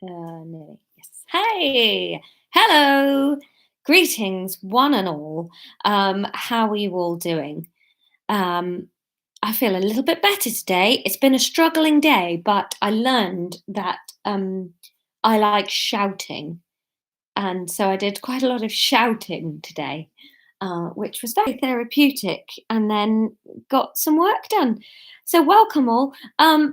Nearly. Yes. Hey, hello. Greetings, one and all. How are you all doing? Um, I feel a little bit better today. It's been a struggling day, but I learned that I like shouting. And so I did quite a lot of shouting today, which was very therapeutic, and then got some work done. So, welcome all.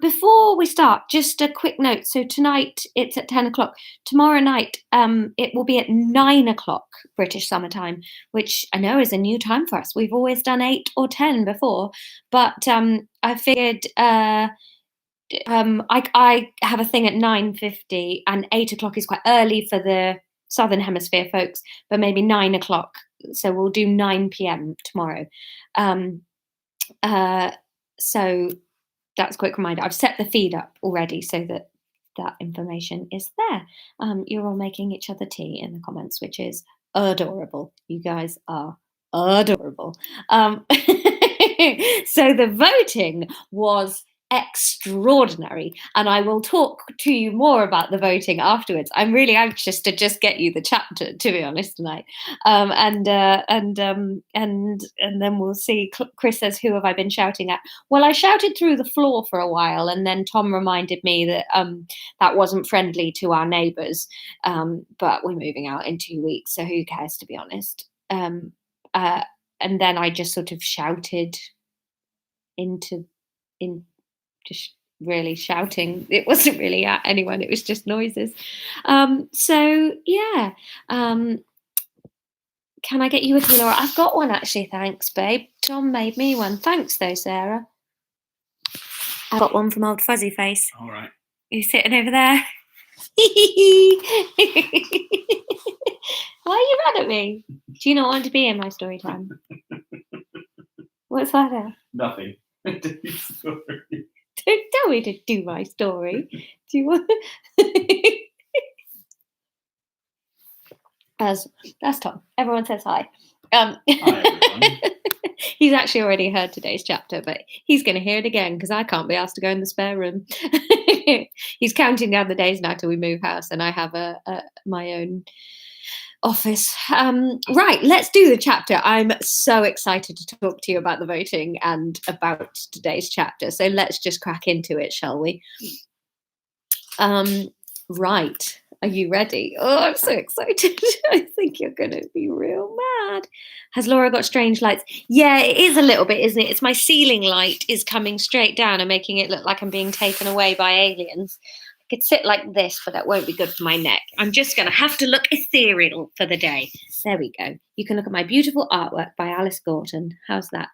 Before we start, just a quick note. So, tonight it's at 10 o'clock. Tomorrow night it will be at 9 o'clock British Summer Time, which I know is a new time for us. We've always done 8 or 10 before, but I figured. I have a thing at 9:50, and 8 o'clock is quite early for the Southern Hemisphere folks, but maybe 9 o'clock. So we'll do 9 p.m. tomorrow. Um, uh, so that's a quick reminder. I've set the feed up already so that that information is there. You're all making each other tea in the comments, which is adorable. You guys are adorable. So the voting was extraordinary, and I will talk to you more about the voting afterwards. I'm really anxious to just get you the chapter, to be honest, tonight. And then we'll see. Chris says, "Who have I been shouting at?" Well, I shouted through the floor for a while, and then Tom reminded me that that wasn't friendly to our neighbours. But we're moving out in 2 weeks, so who cares, to be honest. And then I just sort of shouted in just really shouting. It wasn't really at anyone, it was just noises. So yeah. Can I get you a tea, Laura? I've got one actually, thanks, babe. Tom made me one. Thanks though, Sarah. I got one from Old Fuzzy Face. All right. He's sitting over there. Why are you mad at me? Do you not want to be in my story time? What's that? Nothing. Sorry. Don't tell me to do my story. Do you want? That's Tom. Everyone says hi. Hi, everyone. He's actually already heard today's chapter, but he's going to hear it again because I can't be asked to go in the spare room. He's counting down the days now till we move house, and I have my own office. Right, let's do the chapter. I'm so excited to talk to you about the voting and about today's chapter. So let's just crack into it, shall we? Right. Are you ready? Oh, I'm so excited. I think you're going to be real mad. Has Laura got strange lights? Yeah, it is a little bit, isn't it? It's my ceiling light is coming straight down and making it look like I'm being taken away by aliens. I could sit like this, but that won't be good for my neck. I'm just going to have to look ethereal for the day. There we go. You can look at my beautiful artwork by Alice Gorton. How's that?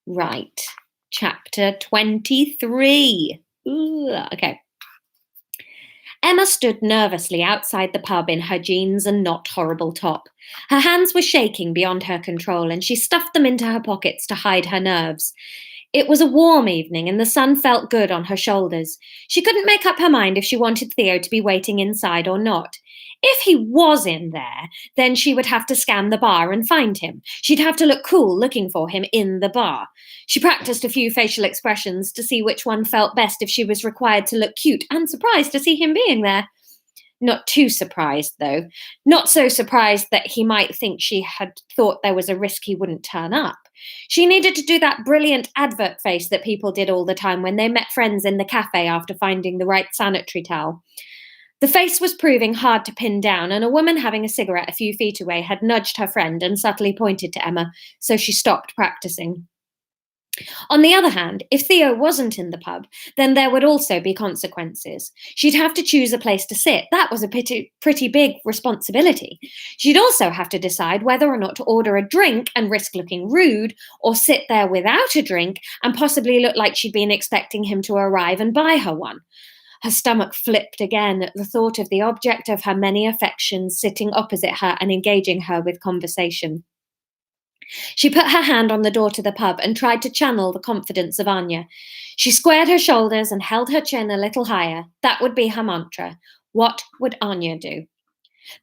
Right. Chapter 23. Ooh, okay. Emma stood nervously outside the pub in her jeans and not horrible top. Her hands were shaking beyond her control, and she stuffed them into her pockets to hide her nerves. It was a warm evening, and the sun felt good on her shoulders. She couldn't make up her mind if she wanted Theo to be waiting inside or not. If he was in there, then she would have to scan the bar and find him. She'd have to look cool looking for him in the bar. She practiced a few facial expressions to see which one felt best if she was required to look cute and surprised to see him being there. Not too surprised, though. Not so surprised that he might think she had thought there was a risk he wouldn't turn up. She needed to do that brilliant advert face that people did all the time when they met friends in the cafe after finding the right sanitary towel. The face was proving hard to pin down, and a woman having a cigarette a few feet away had nudged her friend and subtly pointed to Emma, so she stopped practicing. On the other hand, if Theo wasn't in the pub, then there would also be consequences. She'd have to choose a place to sit. That was a pretty big responsibility. She'd also have to decide whether or not to order a drink and risk looking rude, or sit there without a drink and possibly look like she'd been expecting him to arrive and buy her one. Her stomach flipped again at the thought of the object of her many affections sitting opposite her and engaging her with conversation. She put her hand on the door to the pub and tried to channel the confidence of Anya. She squared her shoulders and held her chin a little higher. That would be her mantra. What would Anya do?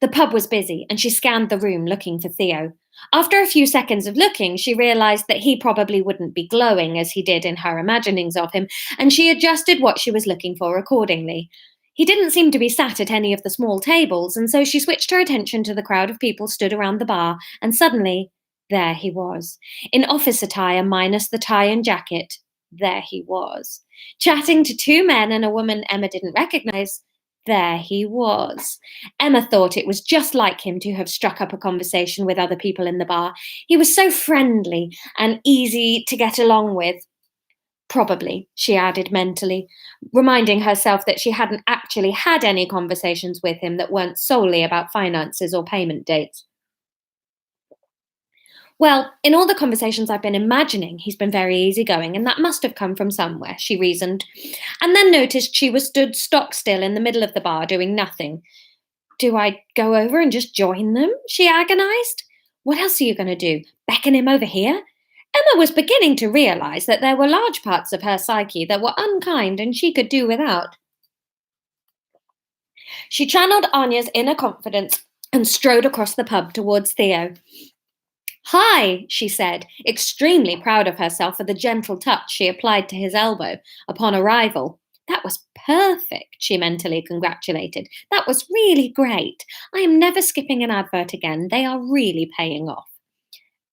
The pub was busy, and she scanned the room looking for Theo. After a few seconds of looking, she realised that he probably wouldn't be glowing as he did in her imaginings of him, and she adjusted what she was looking for accordingly. He didn't seem to be sat at any of the small tables, and so she switched her attention to the crowd of people stood around the bar, and suddenly, there he was, in office attire minus the tie and jacket. There he was, chatting to two men and a woman Emma didn't recognise. There he was. Emma thought it was just like him to have struck up a conversation with other people in the bar. He was so friendly and easy to get along with. Probably, she added mentally, reminding herself that she hadn't actually had any conversations with him that weren't solely about finances or payment dates. Well, in all the conversations I've been imagining, he's been very easygoing, and that must have come from somewhere, she reasoned, and then noticed she was stood stock still in the middle of the bar doing nothing. Do I go over and just join them? She agonised. What else are you going to do? Beckon him over here? Emma was beginning to realise that there were large parts of her psyche that were unkind and she could do without. She channeled Anya's inner confidence and strode across the pub towards Theo. Hi, she said, extremely proud of herself for the gentle touch she applied to his elbow upon arrival. That was perfect, she mentally congratulated. That was really great. I am never skipping an advert again. They are really paying off.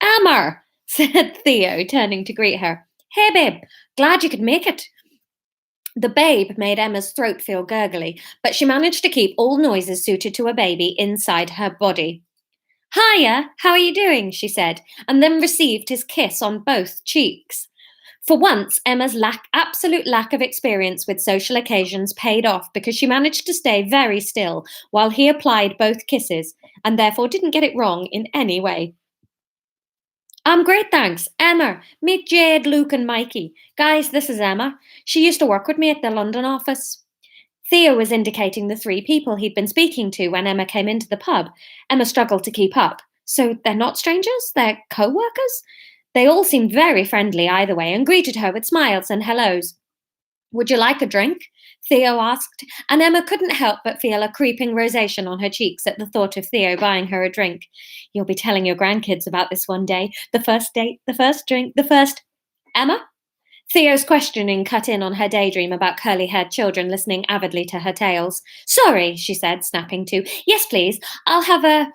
Emma, said Theo, turning to greet her. Hey, babe, glad you could make it. The babe made Emma's throat feel gurgly, but she managed to keep all noises suited to a baby inside her body. Hiya, how are you doing? She said, and then received his kiss on both cheeks. For once, Emma's absolute lack of experience with social occasions paid off because she managed to stay very still while he applied both kisses and therefore didn't get it wrong in any way. I'm great, thanks. Emma, meet Jade, Luke and Mikey. Guys, this is Emma. She used to work with me at the London office. Theo was indicating the three people he'd been speaking to when Emma came into the pub. Emma struggled to keep up. So they're not strangers? They're co-workers? They all seemed very friendly either way and greeted her with smiles and hellos. Would you like a drink? Theo asked, and Emma couldn't help but feel a creeping rosacea on her cheeks at the thought of Theo buying her a drink. You'll be telling your grandkids about this one day. The first date, the first drink, the first... Emma? Theo's questioning cut in on her daydream about curly-haired children listening avidly to her tales. Sorry, she said, snapping to. Yes, please. I'll have a...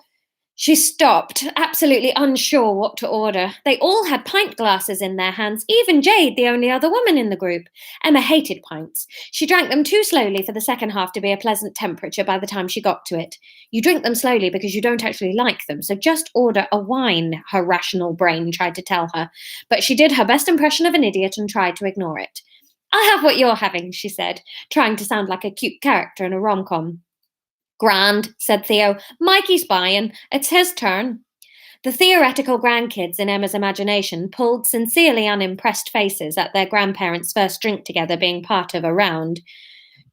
She stopped, absolutely unsure what to order. They all had pint glasses in their hands, even Jade, the only other woman in the group. Emma hated pints. She drank them too slowly for the second half to be a pleasant temperature by the time she got to it. You drink them slowly because you don't actually like them, so just order a wine, her rational brain tried to tell her. But she did her best impression of an idiot and tried to ignore it. I'll have what you're having, she said, trying to sound like a cute character in a rom-com. Grand, said Theo. Mikey's buying. It's his turn. The theoretical grandkids in Emma's imagination pulled sincerely unimpressed faces at their grandparents' first drink together being part of a round.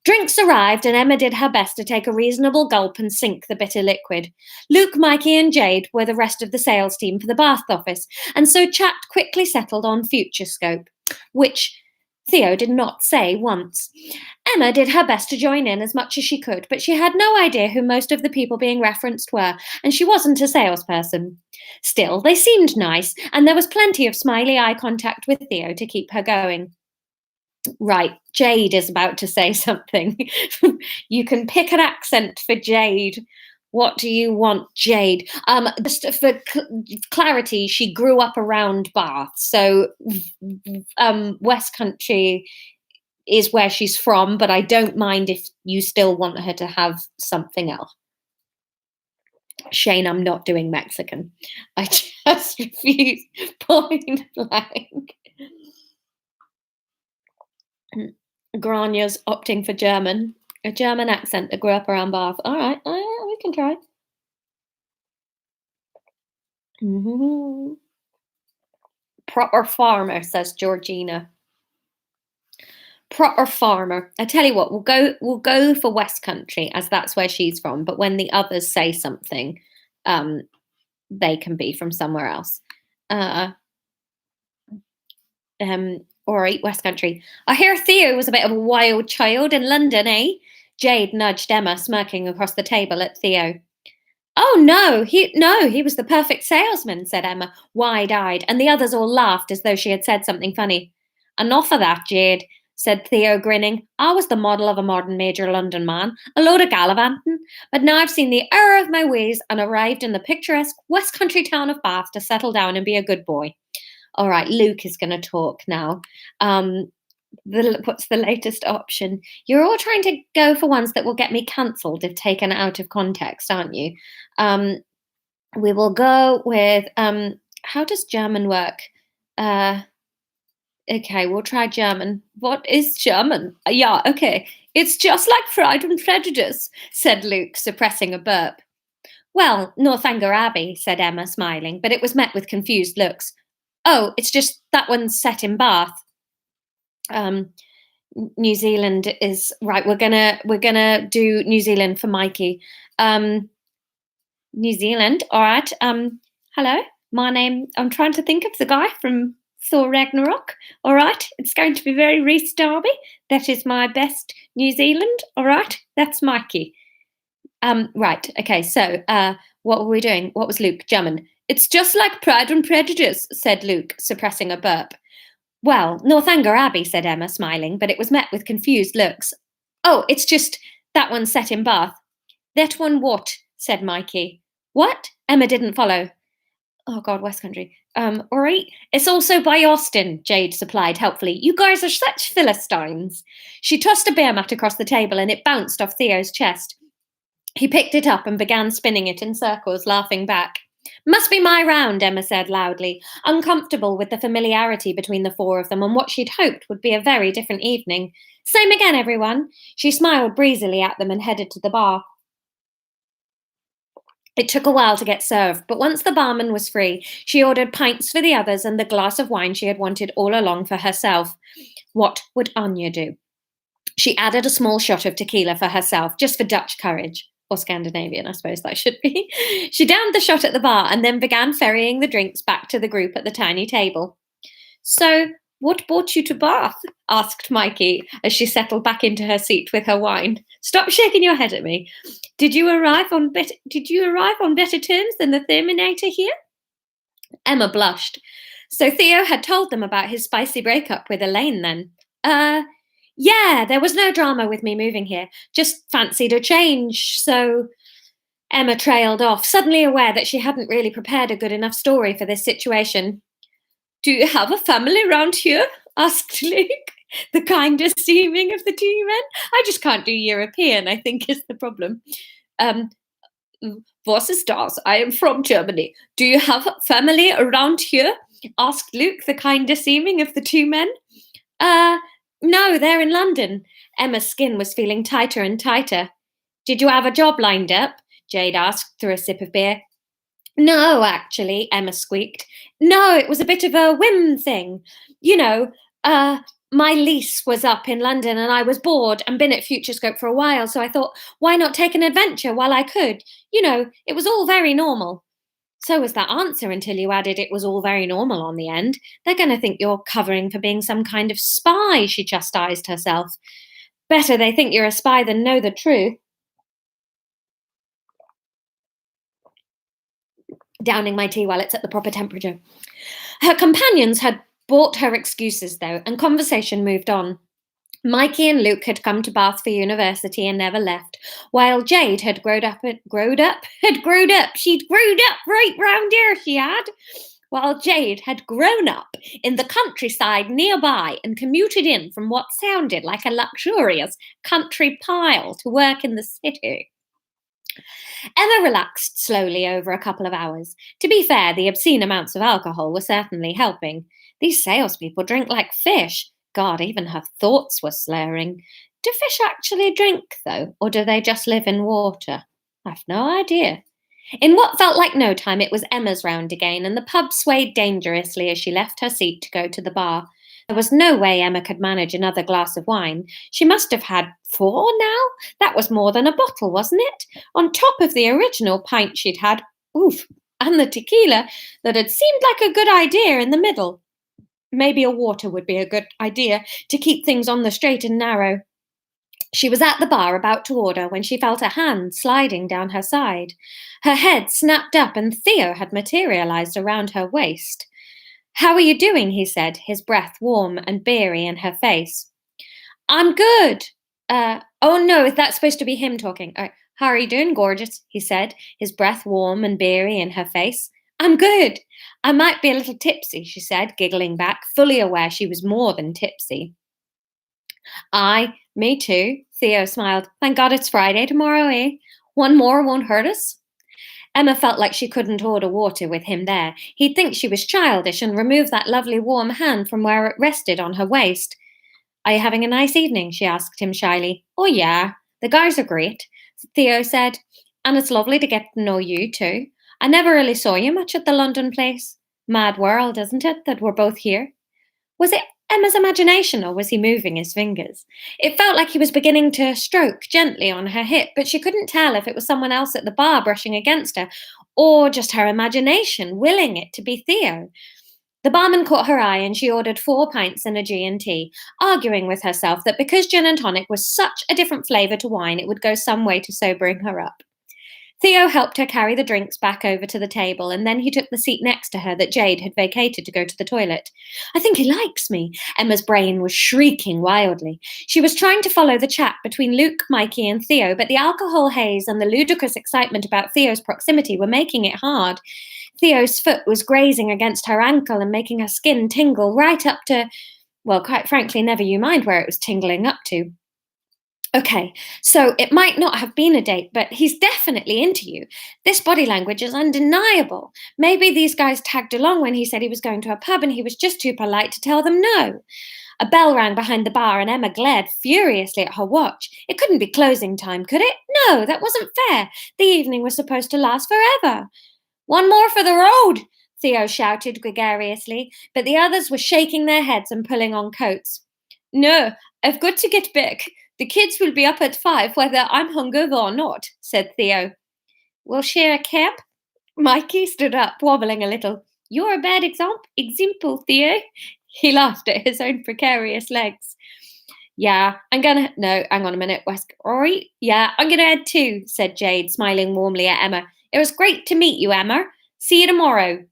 Drinks arrived, and Emma did her best to take a reasonable gulp and sink the bitter liquid. Luke, Mikey, and Jade were the rest of the sales team for the Bath office, and so chat quickly settled on future scope, which Theo did not say once. Emma did her best to join in as much as she could, but she had no idea who most of the people being referenced were, and she wasn't a salesperson. Still, they seemed nice, and there was plenty of smiley eye contact with Theo to keep her going. Right, Jade is about to say something. You can pick an accent for Jade. What do you want, Jade? Just for clarity, she grew up around Bath, so West Country is where she's from, but I don't mind if you still want her to have something else. Shane, I'm not doing Mexican. I just refuse point blank. Granya's opting for German. A German accent that grew up around Bath. All right, we can try. Mm-hmm. Proper farmer, says Georgina. Proper farmer. I tell you what, we'll go for West Country as that's where she's from. But when the others say something, they can be from somewhere else. All right, West Country. I hear Theo was a bit of a wild child in London, eh? Jade nudged Emma, smirking across the table at Theo. Oh, no, he was the perfect salesman, said Emma, wide-eyed, and the others all laughed as though she had said something funny. Enough of that, Jade, said Theo, grinning. I was the model of a modern major London man, a load of gallivanting, but now I've seen the error of my ways and arrived in the picturesque West Country town of Bath to settle down and be a good boy. All right, Luke is going to talk now. What's the latest option? You're all trying to go for ones that will get me cancelled if taken out of context, aren't you? We will go with how does German work? Okay, we'll try German. What is German? Yeah, okay. It's just like Pride and Prejudice, said Luke, suppressing a burp. Well, Northanger Abbey, said Emma, smiling, but it was met with confused looks. Oh, it's just that one's set in Bath. New Zealand is right. We're gonna do New Zealand for Mikey. New Zealand, all right. Hello, my name. I'm trying to think of the guy from Thor Ragnarok. All right, it's going to be very Rhys Darby. That is my best New Zealand. All right, that's Mikey. Right. Okay. So, what were we doing? What was Luke? German. It's just like Pride and Prejudice, said Luke, suppressing a burp. Well, Northanger Abbey, said Emma, smiling, but it was met with confused looks. Oh, it's just that one's set in Bath. That one what? Said Mikey. What? Emma didn't follow. Oh, God, West Country. All right. It's also by Austin, Jade supplied helpfully. You guys are such Philistines. She tossed a beer mat across the table and it bounced off Theo's chest. He picked it up and began spinning it in circles, laughing back. Must be my round, Emma said loudly, uncomfortable with the familiarity between the four of them and what she'd hoped would be a very different evening. Same again, everyone. She smiled breezily at them and headed to the bar. It took a while to get served, but once the barman was free, she ordered pints for the others and the glass of wine she had wanted all along for herself. What would Anya do? She added a small shot of tequila for herself, just for Dutch courage. Or Scandinavian, I suppose that should be. She downed the shot at the bar and then began ferrying the drinks back to the group at the tiny table. So, what brought you to Bath? Asked Mikey as she settled back into her seat with her wine. Stop shaking your head at me. Did you arrive on better terms than the Terminator here? Emma blushed. So Theo had told them about his spicy breakup with Elaine then. Yeah, there was no drama with me moving here. Just fancied a change, so... Emma trailed off, suddenly aware that she hadn't really prepared a good enough story for this situation. Do you have a family round here? Asked Luke, the kindest seeming of the two men. I just can't do European, I think is the problem. Was ist das? I am from Germany. Do you have family around here? Asked Luke, the kindest seeming of the two men. No, they're in London. Emma's skin was feeling tighter and tighter. Did you have a job lined up? Jade asked through a sip of beer. No, actually, Emma squeaked. No, it was a bit of a whim thing. You know, my lease was up in London and I was bored and been at Futurescope for a while, so I thought, why not take an adventure while I could? You know, it was all very normal. So was that answer until you added it was all very normal on the end. They're going to think you're covering for being some kind of spy, she chastised herself. Better they think you're a spy than know the truth. Downing my tea while it's at the proper temperature. Her companions had bought her excuses, though, and conversation moved on. Mikey and Luke had come to Bath for university and never left, while Jade had growed up right round here, she had. While Jade had grown up in the countryside nearby and commuted in from what sounded like a luxurious country pile to work in the city. Emma relaxed slowly over a couple of hours. To be fair, the obscene amounts of alcohol were certainly helping. These salespeople drink like fish. God, even her thoughts were slurring. Do fish actually drink, though, or do they just live in water? I've no idea. In what felt like no time, it was Emma's round again, and the pub swayed dangerously as she left her seat to go to the bar. There was no way Emma could manage another glass of wine. She must have had 4 now. That was more than a bottle, wasn't it? On top of the original pint she'd had. Oof. And the tequila that had seemed like a good idea in the middle. Maybe a water would be a good idea to keep things on the straight and narrow. She was at the bar about to order when she felt a hand sliding down her side. Her head snapped up and Theo had materialized around her waist. "How are you doing?" he said, his breath warm and beery in her face. "I'm good." Oh no, that's supposed to be him talking. How are you doing, gorgeous? He said, his breath warm and beery in her face. "I'm good. I might be a little tipsy," she said, giggling back, fully aware she was more than tipsy. "Aye, me too," Theo smiled. "Thank God it's Friday tomorrow, eh? One more won't hurt us." Emma felt like she couldn't order water with him there. He'd think she was childish and remove that lovely warm hand from where it rested on her waist. "Are you having a nice evening?" she asked him shyly. "Oh, yeah. The guys are great," Theo said. "And it's lovely to get to know you, too. I never really saw you much at the London place. Mad world, isn't it, that we're both here?" Was it Emma's imagination, or was he moving his fingers? It felt like he was beginning to stroke gently on her hip, but she couldn't tell if it was someone else at the bar brushing against her, or just her imagination willing it to be Theo. The barman caught her eye and she ordered 4 pints and a G&T, arguing with herself that because gin and tonic was such a different flavour to wine, it would go some way to sobering her up. Theo helped her carry the drinks back over to the table, and then he took the seat next to her that Jade had vacated to go to the toilet. "I think he likes me." Emma's brain was shrieking wildly. She was trying to follow the chat between Luke, Mikey, and Theo, but the alcohol haze and the ludicrous excitement about Theo's proximity were making it hard. Theo's foot was grazing against her ankle and making her skin tingle right up to, well, quite frankly, never you mind where it was tingling up to. "Okay, so it might not have been a date, but he's definitely into you. This body language is undeniable. Maybe these guys tagged along when he said he was going to a pub and he was just too polite to tell them no." A bell rang behind the bar and Emma glared furiously at her watch. It couldn't be closing time, could it? No, that wasn't fair. The evening was supposed to last forever. "One more for the road," Theo shouted gregariously, but the others were shaking their heads and pulling on coats. "No, I've got to get back. The kids will be up at 5 whether I'm hungover or not," said Theo. "We'll share a cab?" Mikey stood up, wobbling a little. "You're a bad example, Theo." He laughed at his own precarious legs. No, hang on a minute, West. All right, yeah, I'm gonna add 2, said Jade, smiling warmly at Emma. "It was great to meet you, Emma. See you tomorrow."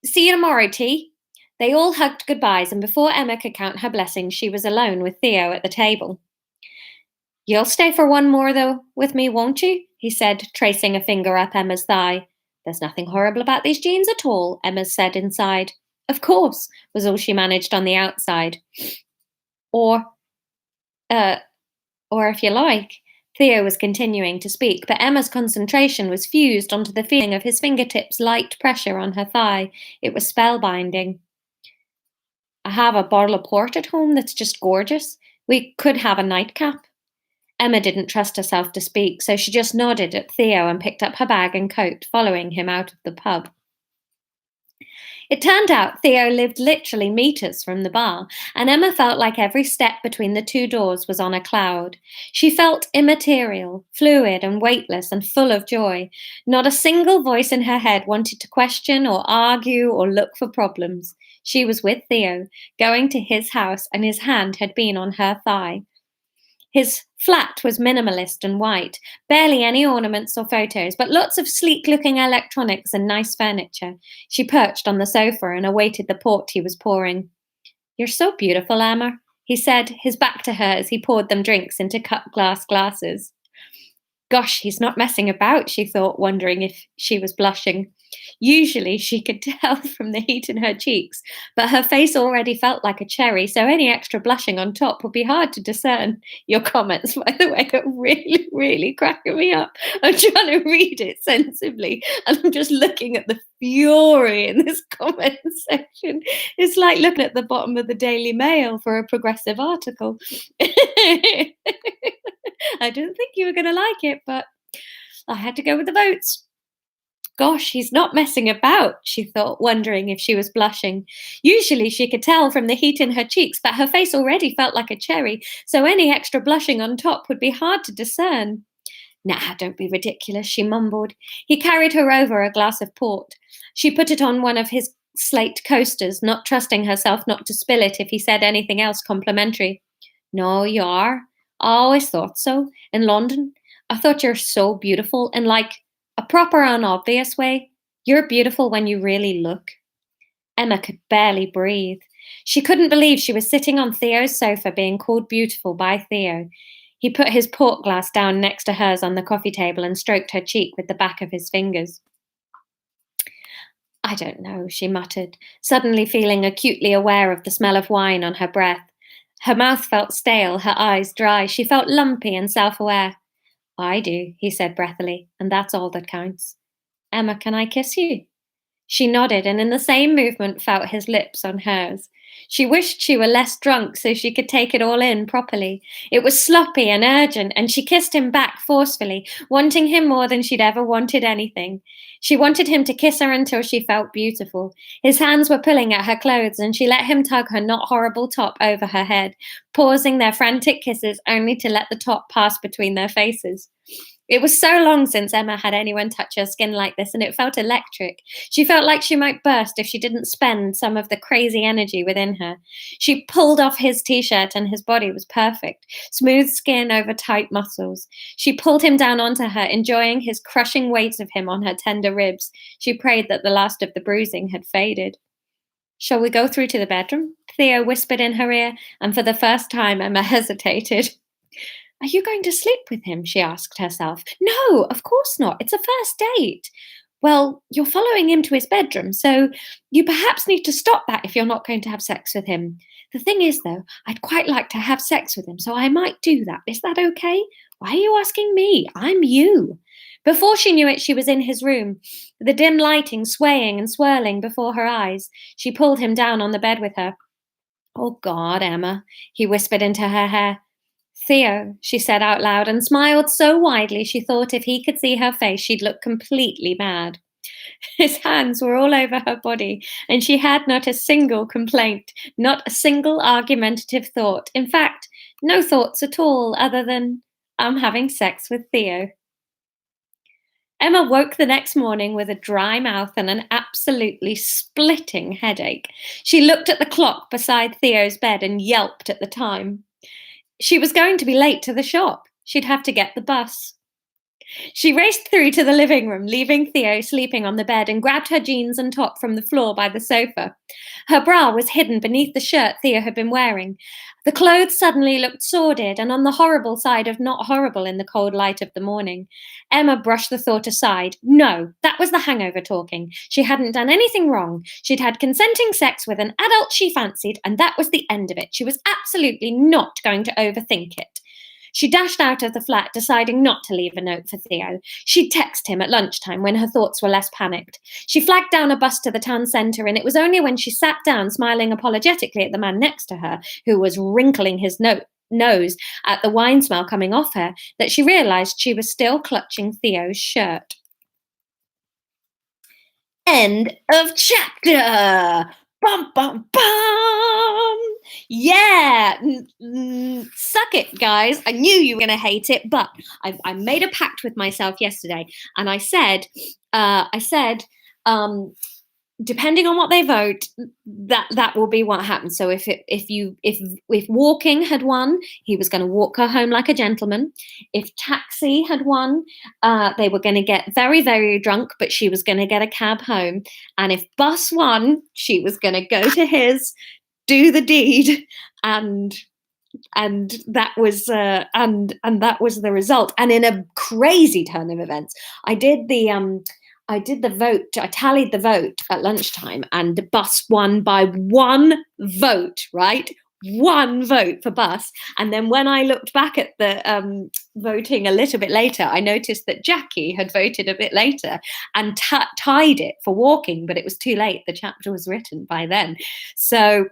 "See you tomorrow, T." They all hugged goodbyes, and before Emma could count her blessings, she was alone with Theo at the table. "You'll stay for one more, though, with me, won't you?" he said, tracing a finger up Emma's thigh. "There's nothing horrible about these jeans at all," Emma said inside. "Of course," was all she managed on the outside. Or, uh, or if you like. Theo was continuing to speak, but Emma's concentration was fused onto the feeling of his fingertips' light pressure on her thigh. It was spellbinding. "I have a bottle of port at home that's just gorgeous. We could have a nightcap." Emma didn't trust herself to speak, so she just nodded at Theo and picked up her bag and coat, following him out of the pub. It turned out Theo lived literally meters from the bar, and Emma felt like every step between the 2 doors was on a cloud. She felt immaterial, fluid and weightless and full of joy. Not a single voice in her head wanted to question or argue or look for problems. She was with Theo, going to his house, and his hand had been on her thigh. His flat was minimalist and white, barely any ornaments or photos, but lots of sleek-looking electronics and nice furniture. She perched on the sofa and awaited the port he was pouring. "You're so beautiful, Emma," he said, his back to her as he poured them drinks into cut glass glasses. Gosh, he's not messing about, she thought, wondering if she was blushing. Usually she could tell from the heat in her cheeks, but her face already felt like a cherry, so any extra blushing on top would be hard to discern. Your comments, by the way, are really, really cracking me up. I'm trying to read it sensibly, and I'm just looking at the fury in this comment section. It's like looking at the bottom of the Daily Mail for a progressive article. I didn't think you were going to like it, but I had to go with the votes. Gosh, he's not messing about, she thought, wondering if she was blushing. Usually she could tell from the heat in her cheeks, but her face already felt like a cherry, so any extra blushing on top would be hard to discern. "Nah, don't be ridiculous," she mumbled. He carried her over a glass of port. She put it on one of his slate coasters, not trusting herself not to spill it if he said anything else complimentary. No, you are. I always thought so. In London, I thought you're so beautiful in like a proper, unobvious way. You're beautiful when you really look. Emma could barely breathe. She couldn't believe she was sitting on Theo's sofa being called beautiful by Theo. He put his port glass down next to hers on the coffee table and stroked her cheek with the back of his fingers. I don't know, she muttered, suddenly feeling acutely aware of the smell of wine on her breath. Her mouth felt stale, her eyes dry. She felt lumpy and self aware. I do, he said breathily, and that's all that counts. Emma, can I kiss you? She nodded and in the same movement felt his lips on hers. She wished she were less drunk so she could take it all in properly. It was sloppy and urgent, and she kissed him back forcefully, wanting him more than she'd ever wanted anything. She wanted him to kiss her until she felt beautiful. His hands were pulling at her clothes, and she let him tug her not horrible top over her head, pausing their frantic kisses only to let the top pass between their faces. It was so long since Emma had anyone touch her skin like this, and it felt electric. She felt like she might burst if she didn't spend some of the crazy energy within her. She pulled off his t-shirt, and his body was perfect. Smooth skin over tight muscles. She pulled him down onto her, enjoying his crushing weight of him on her tender ribs. She prayed that the last of the bruising had faded. Shall we go through to the bedroom? Theo whispered in her ear, and for the first time Emma hesitated. Are you going to sleep with him? She asked herself. No, of course not. It's a first date. Well, you're following him to his bedroom, so you perhaps need to stop that if you're not going to have sex with him. The thing is, though, I'd quite like to have sex with him, so I might do that. Is that okay? Why are you asking me? I'm you. Before she knew it, she was in his room, the dim lighting swaying and swirling before her eyes. She pulled him down on the bed with her. Oh, God, Emma, he whispered into her hair. Theo, she said out loud, and smiled so widely she thought if he could see her face, she'd look completely mad. His hands were all over her body, and she had not a single complaint, not a single argumentative thought. In fact, no thoughts at all, other than, I'm having sex with Theo. Emma woke the next morning with a dry mouth and an absolutely splitting headache. She looked at the clock beside Theo's bed and yelped at the time. She was going to be late to the shop. She'd have to get the bus. She raced through to the living room, leaving Theo sleeping on the bed, and grabbed her jeans and top from the floor by the sofa. Her bra was hidden beneath the shirt Theo had been wearing. The clothes suddenly looked sordid and on the horrible side of not horrible in the cold light of the morning. Emma brushed the thought aside. No, that was the hangover talking. She hadn't done anything wrong. She'd had consenting sex with an adult she fancied, and that was the end of it. She was absolutely not going to overthink it. She dashed out of the flat, deciding not to leave a note for Theo. She'd text him at lunchtime when her thoughts were less panicked. She flagged down a bus to the town centre, and it was only when she sat down, smiling apologetically at the man next to her, who was wrinkling his nose at the wine smell coming off her, that she realised she was still clutching Theo's shirt. End of chapter! Bum, bum, bum! Yeah! Suck it, guys. I knew you were going to hate it, but I made a pact with myself yesterday, and I said, depending on what they vote, that will be what happens. So if walking had won, he was going to walk her home like a gentleman. If taxi had won, they were going to get very, very drunk, but she was going to get a cab home. And if bus won, she was going to go to his, do the deed, and that was that was the result. And in a crazy turn of events, I did the vote. I tallied the vote at lunchtime, and the bus won by one vote, right? One vote for bus. And then when I looked back at the voting a little bit later, I noticed that Jackie had voted a bit later and tied it for walking, but it was too late. The chapter was written by then. So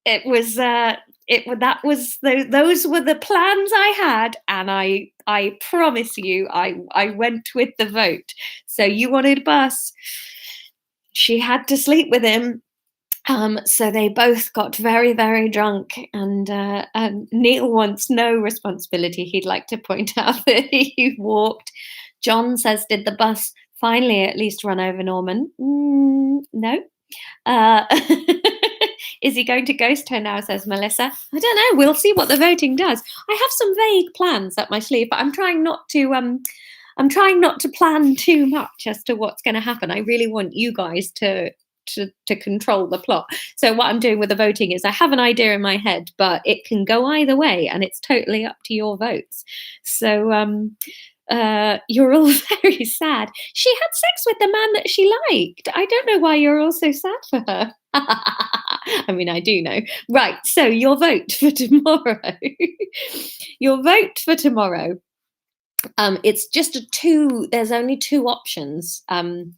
it was those were the plans I had, and I promise you I went with the vote. So you wanted bus. She had to sleep with him. So they both got very, very drunk, and Neil wants no responsibility. He'd like to point out that he walked. John says, did the bus finally at least run over Norman? No. Is he going to ghost her now, says Melissa. I don't know. We'll see what the voting does. I have some vague plans up my sleeve, but I'm trying not to plan too much as to what's going to happen. I really want you guys to control the plot. So what I'm doing with the voting is I have an idea in my head, but it can go either way, and it's totally up to your votes. So you're all very sad. She had sex with the man that she liked. I don't know why you're all so sad for her. I mean, I do know. Right, so your vote for tomorrow. Your vote for tomorrow. It's just there's only two options. We're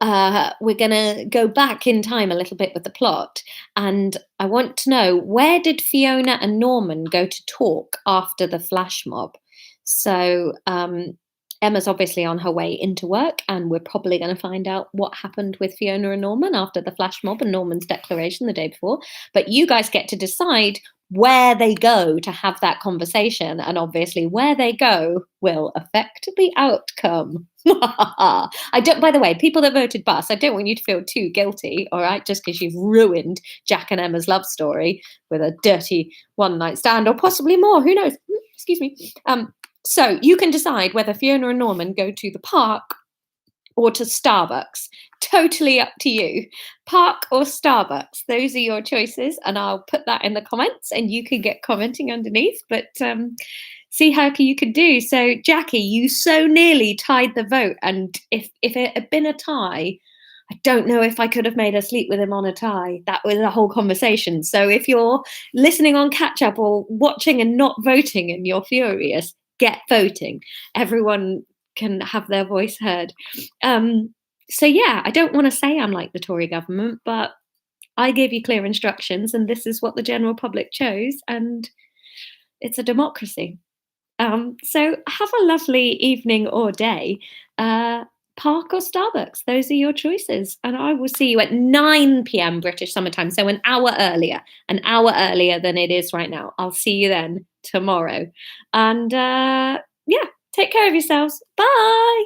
going to go back in time a little bit with the plot, and I want to know, where did Fiona and Norman go to talk after the flash mob? So Emma's obviously on her way into work, and we're probably going to find out what happened with Fiona and Norman after the flash mob and Norman's declaration the day before. But you guys get to decide where they go to have that conversation, and obviously where they go will affect the outcome. By the way, people that voted bus, I don't want you to feel too guilty, all right, just because you've ruined Jack and Emma's love story with a dirty one-night stand, or possibly more, who knows. Excuse me. So you can decide whether Fiona and Norman go to the park or to Starbucks. Totally up to you. Park or Starbucks. Those are your choices, and I'll put that in the comments, and you can get commenting underneath. But see how you can do. So, Jackie, you so nearly tied the vote, and if it had been a tie, I don't know if I could have made her sleep with him on a tie. That was a whole conversation. So if you're listening on catch up or watching and not voting and you're furious, get voting. Everyone can have their voice heard. So yeah, I don't want to say I'm like the Tory government, but I gave you clear instructions, and this is what the general public chose, and it's a democracy. So have a lovely evening or day. Park or Starbucks, those are your choices. And I will see you at 9 p.m. British summertime, so an hour earlier than it is right now. I'll see you then tomorrow. And yeah, take care of yourselves. Bye.